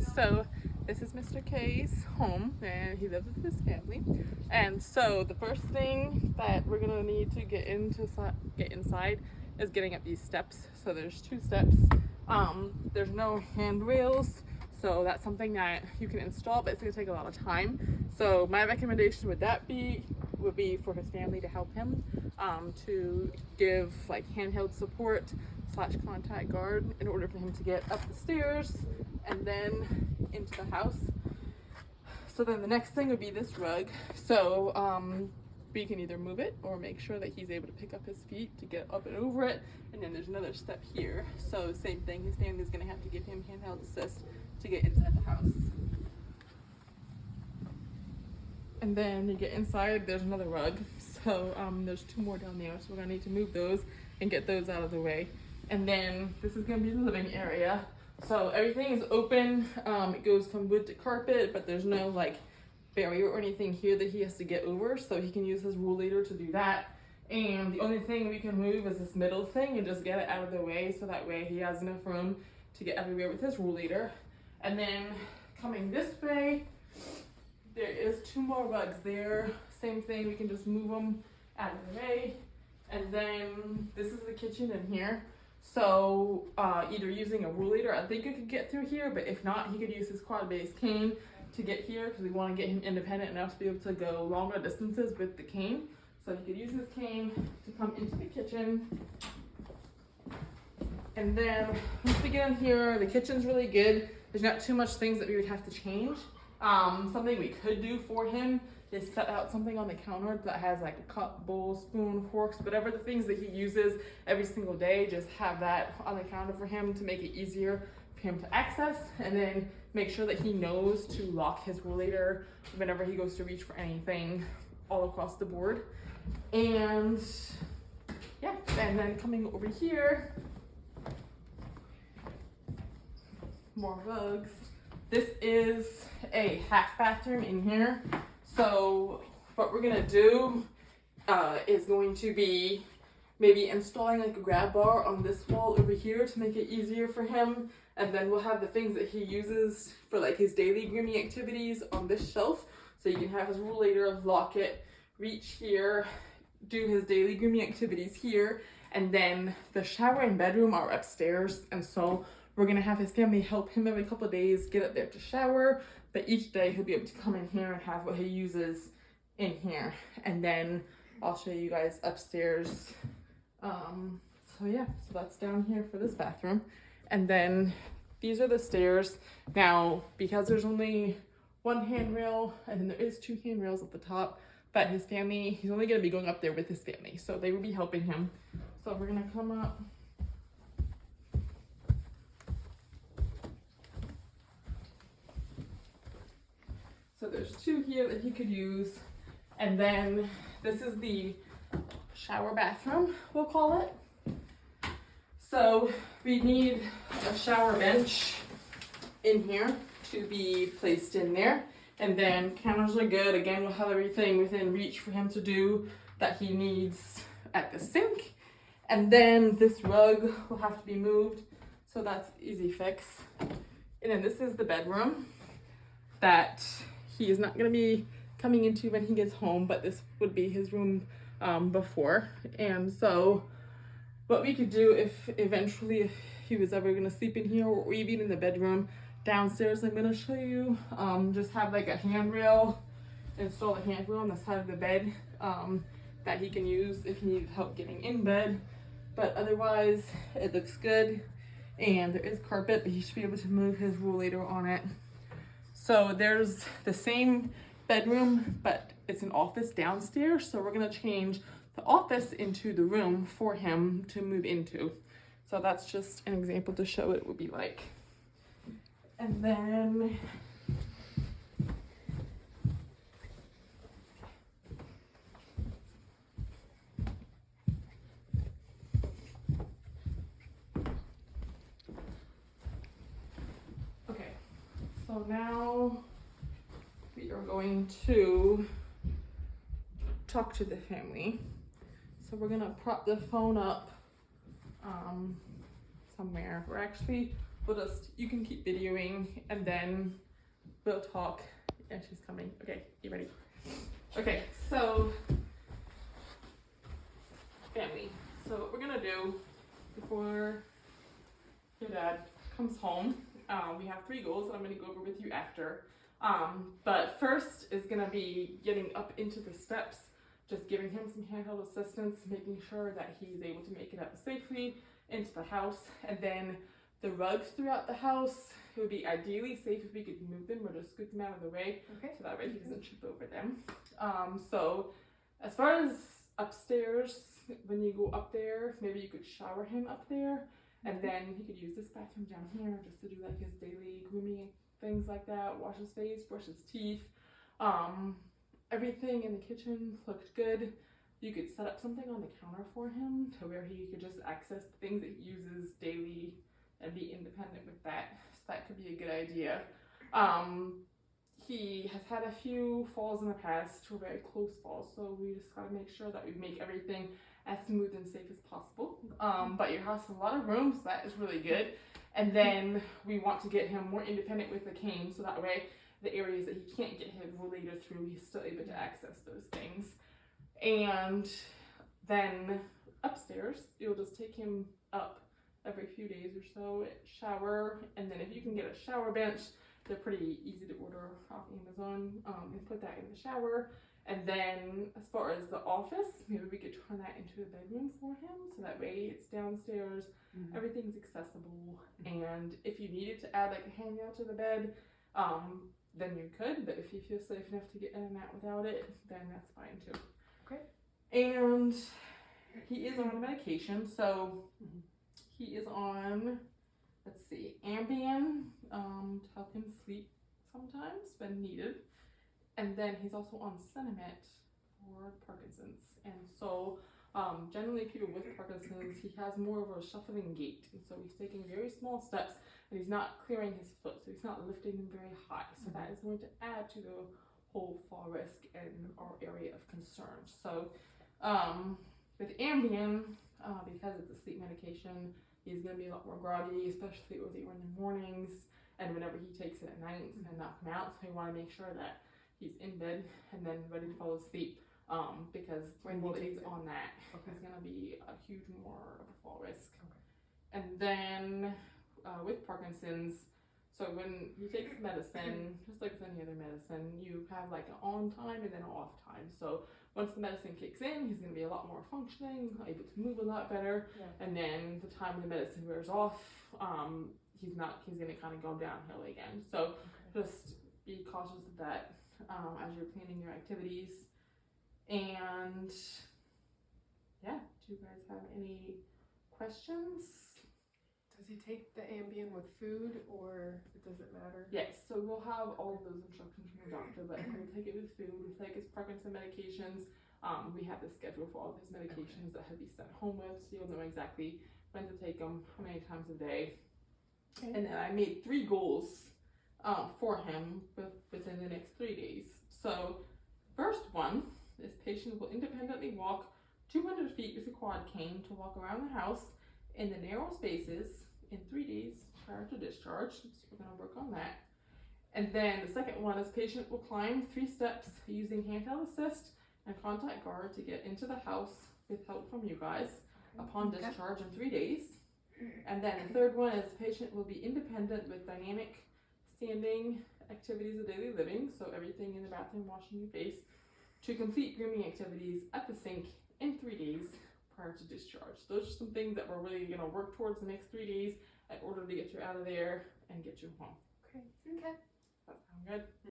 So this is Mr. K's home, and he lives with his family. And so the first thing that we're gonna need to get inside is getting up these steps. So there's two steps. There's no handrails, so that's something that you can install, but it's gonna take a lot of time. So my recommendation would be for his family to help him, to give like handheld support / contact guard in order for him to get up the stairs and then into the house. So then the next thing would be this rug. So we can either move it or make sure that he's able to pick up his feet to get up and over it. And then there's another step here. So same thing, his family's gonna have to give him handheld assist to get inside the house. And then you get inside, there's another rug. So there's two more down there. So we're gonna need to move those and get those out of the way. And then this is gonna be the living area. So everything is open. It goes from wood to carpet, but there's no like barrier or anything here that he has to get over. So he can use his rollator to do that. And the only thing we can move is this middle thing and just get it out of the way. So that way he has enough room to get everywhere with his rollator. And then coming this way, there is two more rugs there. Same thing, we can just move them out of the way. And then this is the kitchen in here. So either using a rollator, I think you could get through here, but if not, he could use his quad base cane to get here because we want to get him independent enough to be able to go longer distances with the cane. So he could use his cane to come into the kitchen. And then once we get in here, the kitchen's really good. There's not too much things that we would have to change. Something we could do for him is set out something on the counter that has like a cup, bowl, spoon, forks, whatever the things that he uses every single day, just have that on the counter for him to make it easier for him to access, and then make sure that he knows to lock his rollator whenever he goes to reach for anything all across the board. And yeah, and then coming over here, more rugs. This is a half bathroom in here. So what we're gonna do is going to be maybe installing like a grab bar on this wall over here to make it easier for him. And then we'll have the things that he uses for like his daily grooming activities on this shelf. So you can have his rollator, lock it, reach here, do his daily grooming activities here. And then the shower and bedroom are upstairs. And so we're gonna have his family help him every couple of days get up there to shower, but each day he'll be able to come in here and have what he uses in here. And then I'll show you guys upstairs. So yeah, so that's down here for this bathroom. And then these are the stairs. Now, because there's only one handrail and then there is two handrails at the top, but his family, he's only gonna be going up there with his family. So they will be helping him. So we're gonna come up. So there's two here that he could use. And then this is the shower bathroom, we'll call it. So we need a shower bench in here to be placed in there. And then counters are good. Again, we'll have everything within reach for him to do that he needs at the sink. And then this rug will have to be moved. So that's easy fix. And then this is the bedroom that he is not going to be coming into when he gets home, but this would be his room before. And so what we could do if he was ever going to sleep in here or even in the bedroom downstairs, I'm going to show you, just have like a handrail, install a handrail on the side of the bed that he can use if he needed help getting in bed. But otherwise it looks good, and there is carpet, but he should be able to move his rollator on it. So there's the same bedroom, but it's an office downstairs. So we're gonna change the office into the room for him to move into. So that's just an example to show what it would be like. And then so now we are going to talk to the family. So we're gonna prop the phone up somewhere. We're actually you can keep videoing and then we'll talk. And she's coming. Okay, you ready? Okay, so family. So what we're gonna do before your dad comes home, we have 3 goals that I'm gonna go over with you after. But first is gonna be getting up into the steps, just giving him some handheld assistance, making sure that he's able to make it up safely into the house, and then the rugs throughout the house. It would be ideally safe if we could move them or just scoot them out of the way, Okay. so that way he doesn't trip over them. So as far as upstairs, when you go up there, maybe you could shower him up there, and then he could use this bathroom down here just to do like his daily grooming, things like that, wash his face, brush his teeth. Everything in the kitchen looked good. You could set up something on the counter for him to where he could just access the things that he uses daily and be independent with that. So that could be a good idea. He has had a few falls in the past, 2 very close falls, so we just gotta make sure that we make everything as smooth and safe as possible. But your house has a lot of room, so that is really good. And then we want to get him more independent with the cane, so that way the areas that he can't get his rollator through, he's still able to access those things. And then upstairs, you'll just take him up every few days or so, shower, and then if you can get a shower bench, they're pretty easy to order off Amazon, and put that in the shower. And then as far as the office, maybe we could turn that into a bedroom for him, so that way it's downstairs, everything's accessible, and if you needed to add like a handrail to the bed, then you could, but if you feel safe enough to get in and out without it, then that's fine too. Okay. And he is on medication, so he is on, let's see, Ambien, to help him sleep sometimes when needed. And then he's also on Sinemet for Parkinson's. And so generally people with Parkinson's, he has more of a shuffling gait. And so he's taking very small steps and he's not clearing his foot. So he's not lifting them very high. So that is going to add to the whole fall risk and our area of concern. So with Ambien, because it's a sleep medication, he's going to be a lot more groggy, especially earlier in the mornings. And whenever he takes it at night, it's going to knock him out. So we want to make sure that he's in bed and then ready to fall asleep, because when he's on that, he's gonna be a huge more of a fall risk. And then with Parkinson's, so when he takes medicine, just like with any other medicine, you have like an on time and then an off time. So once the medicine kicks in, he's gonna be a lot more functioning, able to move a lot better. And then the time the medicine wears off, he's gonna kind of go downhill again. So just be cautious of that as you're planning your activities. And yeah, do you guys have any questions? Does he take the Ambien with food, or does it matter? Yes, so we'll have all of those instructions from the doctor, but he'll take it with food. We'll take his Parkinson medications. We have the schedule for all of his medications that he'll be sent home with, so you'll know exactly when to take them, how many times a day. And then I made 3 goals for him within the next 3 days. So first one, this patient will independently walk 200 feet with a quad cane to walk around the house in the narrow spaces in 3 days prior to discharge. So we're going to work on that. And then the second one is patient will climb 3 steps using handheld assist and contact guard to get into the house with help from you guys upon discharge in 3 days. And then the third one is patient will be independent with dynamic standing activities of daily living, so everything in the bathroom, washing your face, to complete grooming activities at the sink in 3 days prior to discharge. Those are some things that we're really going to work towards the next 3 days in order to get you out of there and get you home. Okay. That sound good?